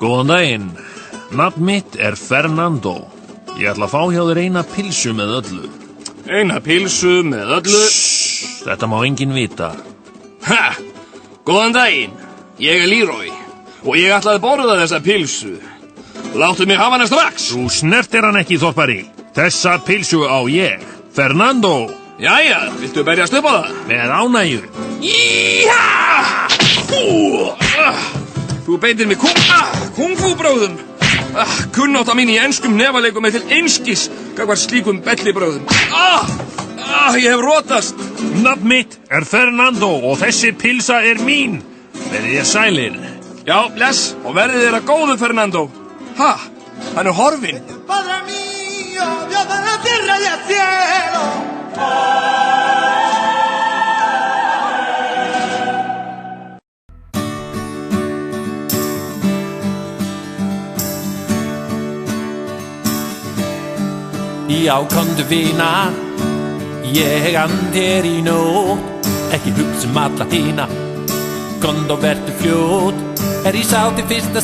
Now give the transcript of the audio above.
Góðan daginn. Nafn mitt Fernando. Ég ætla að fá hjá þér eina pilsu með öllu. Eina pilsu með öllu? Þetta má enginn vita. Ha! Góðan daginn. Ég Leroy. Og ég ætlaði að borða þessa pilsu. Láttu mig hafa hana strax. Þú snertir hann ekki, þorpari. Þessa pilsu á ég. Fernando. Jæja, viltu berjast upp á það? Með ánægju. Íha! Þú beitir mig kung-fu bróðum. Kunnátta mín í enskum nefaleikum til einskis gagvart slíkum bellibröðum. Ég hef rotast. Nafn mitt Fernando og þessi pilsa mín. Verið þér sælir. Já, bless, og verið þér að góðu, Fernando. Ha, hann horfinn. Padre mío, Dios de la tierra y el cielo. Já, komdu vina, ég þér í nótt, ekki hugsa alla hina, komdu og vertu fljót, ég sá þig fyrsta